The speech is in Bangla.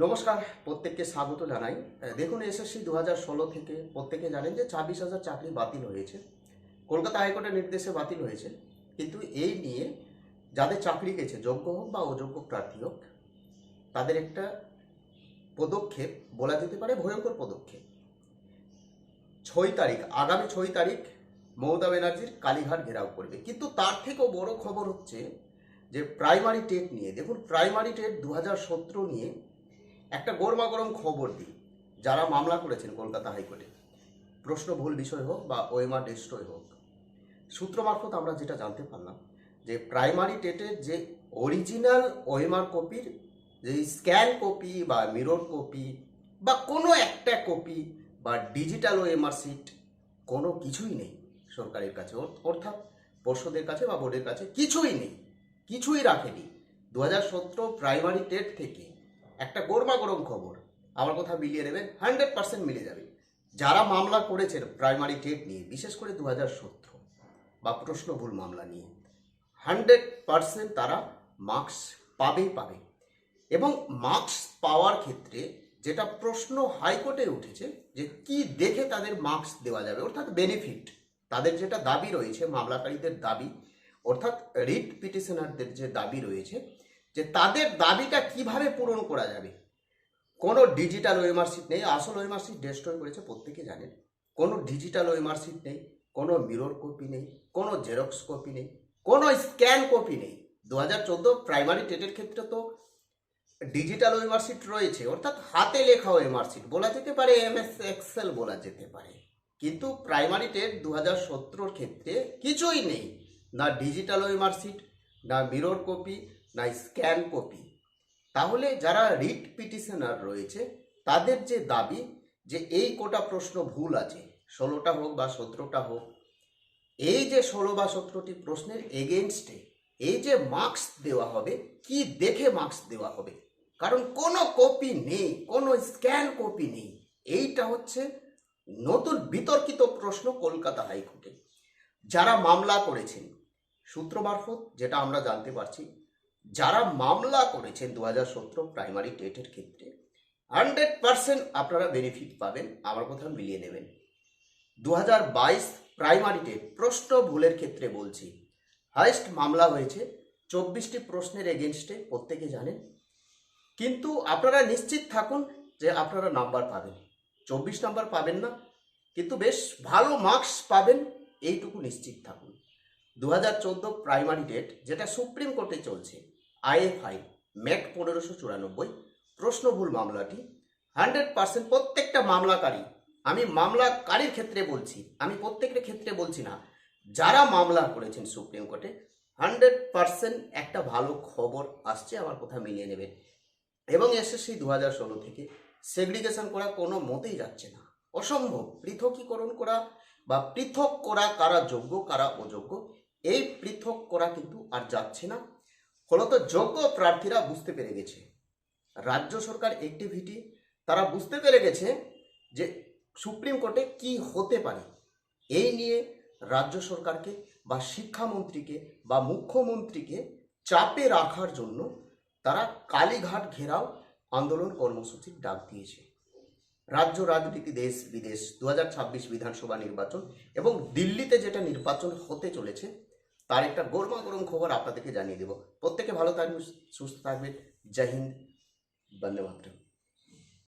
নমস্কার, প্রত্যেককে স্বাগত জানাই। দেখুন, এসএসসি 2016 থেকে প্রত্যেকে জানেন যে 26,000 চাকরি বাতিল হয়েছে, কলকাতা হাইকোর্টের নির্দেশে বাতিল হয়েছে। কিন্তু এই নিয়ে যাদের চাকরি গেছে, যোগ্য হোক বা অযোগ্য প্রার্থী হোক, তাদের একটা পদক্ষেপ বলা যেতে পারে, ভয়ঙ্কর পদক্ষেপ। 6 তারিখ, আগামী 6 তারিখ মমতা ব্যানার্জির কালীঘাট ঘেরাও করবে। কিন্তু তার থেকেও বড় খবর হচ্ছে যে প্রাইমারি টেট নিয়ে। দেখুন, প্রাইমারি টেট 2017 নিয়ে একটা গরমাগরম খবর দিই। যারা মামলা করেছেন কলকাতা হাইকোর্টে, প্রশ্ন ভুল বিষয় হোক বা ওএমআর ডিস্ট্রয় হোক, সূত্র মারফত আমরা যেটা জানতে পারলাম যে প্রাইমারি টেটের যে অরিজিনাল ওএমআর কপির যে স্ক্যান কপি বা মিরর কপি বা কোনো একটা কপি বা ডিজিটাল ওএমআর সিট কোনো কিছুই নেই সরকারের কাছে, অর্থাৎ পর্ষদের কাছে বা বোর্ডের কাছে কিছুই নেই, কিছুই রাখেনি। 2017 প্রাইমারি টেট থেকে একটা গরমাগরম খবর, আমার কথা মিলিয়ে নেবেন, 100% মিলে যাবে। যারা মামলা করেছেন প্রাইমারি টেট নিয়ে, বিশেষ করে 2017 বা প্রশ্ন ভুল মামলা নিয়ে, 100% তারা মার্কস পাবে। এবং মার্কস পাওয়ার ক্ষেত্রে যেটা প্রশ্ন হাইকোর্টে উঠেছে যে কি দেখে তাদের মার্কস দেওয়া যাবে, অর্থাৎ বেনিফিট, তাদের যেটা দাবি রয়েছে, মামলাকারীদের দাবি, অর্থাৎ রিট পিটিশনারদের যে দাবি রয়েছে, যে তাদের দাবিটা কিভাবে পূরণ করা যাবে। কোনো ডিজিটাল ওএমআর শিট নেই, আসল ওএমআর শিট ডিস্ট্রয় করেছে প্রত্যেকে জানেন। কোনো ডিজিটাল ওএমআর শিট নেই, কোনো মিরর কপি নেই, কোনো জেরক্স কপি নেই, কোনো স্ক্যান কপি নেই। 2014 প্রাইমারি টেটের ক্ষেত্রে তো ডিজিটাল ওএমআর শিট রয়েছে, অর্থাৎ হাতে লেখা ওএমআর শিট বলা যেতে পারে, এমএস এক্সেল বলা যেতে পারে। কিন্তু প্রাইমারি টেট 2017 ক্ষেত্রে কিছুই নেই, না ডিজিটাল ওএমআর শিট, না মিরর কপি, না স্ক্যান কপি। তাহলে যারা রিট পিটিশনার রয়েছে তাদের যে দাবি যে এই কোটা প্রশ্ন ভুল আছে, 16টা হোক বা 17টা হোক, এই যে 16 বা 17টি প্রশ্নের এগেনস্টে এই যে মার্কস দেওয়া হবে, কি দেখে মার্কস দেওয়া হবে, কারণ কোনো কপি নেই, কোনো স্ক্যান কপি নেই। এইটা হচ্ছে নতুন বিতর্কিত প্রশ্ন কলকাতা হাইকোর্টে। যারা মামলা করেছেন, সূত্র মারফত যেটা আমরা জানতে পারছি, যারা মামলা করেছেন 2017 প্রাইমারি টেটের ক্ষেত্রে 100% আপনারা বেনিফিট পাবেন, আমার কথা মিলিয়ে নেবেন। 2022 প্রাইমারি টেট প্রশ্ন ভুলের ক্ষেত্রে বলছি, হাইস্ট মামলা হয়েছে 24টি প্রশ্নের এগেনস্টে, প্রত্যেকে জানেন। কিন্তু আপনারা নিশ্চিত থাকুন যে আপনারা নাম্বার পাবেন, 24 নাম্বার পাবেন না, কিন্তু বেশ ভালো মার্কস পাবেন, এইটুকু নিশ্চিত থাকুন। 2014 প্রাইমারি টেট যেটা সুপ্রিম কোর্টে চলছে, আইএফআই ম্যাট 1594 প্রশ্ন ভুল মামলাটি 100% প্রত্যেকটা মামলাকারী, আমি মামলাকারীর ক্ষেত্রে বলছি, আমি প্রত্যেকের ক্ষেত্রে বলছি না, যারা মামলা করেছেন সুপ্রিম কোর্টে 100% একটা ভালো খবর আসছে, আমার কথা মিলিয়ে নেবেন। এবং এসএসসি 2016 থেকে সেগ্রিগেশন করা কোনো মতেই যাচ্ছে না, অসম্ভব। পৃথকীকরণ করা বা পৃথক করা, কারা যোগ্য কারা অযোগ্য, এই পৃথক করা কিন্তু আর যাচ্ছে না। ফলত যোগ্য প্রার্থীরা বুঝতে পেরে গেছে, রাজ্য সরকার অ্যাক্টিভিটি তারা বুঝতে পেরে গেছে যে সুপ্রিম কোর্টে কি হতে পারে। এই নিয়ে রাজ্য সরকারকে বা শিক্ষামন্ত্রীকে বা মুখ্যমন্ত্রীকে চাপে রাখার জন্য তারা কালীঘাট ঘেরাও আন্দোলন কর্মসূচির ডাক দিয়েছে। রাজ্য রাজনীতি, দেশ বিদেশ, 2026 বিধানসভা নির্বাচন এবং দিল্লিতে যেটা নির্বাচন হতে চলেছে, তার একটা গরমাগরম খবর আপনাদেরকে জানিয়ে দেব। প্রত্যেকে ভালো থাকবেন, সুস্থ থাকবেন। জয় হিন্দ, বন্দে মাতরম।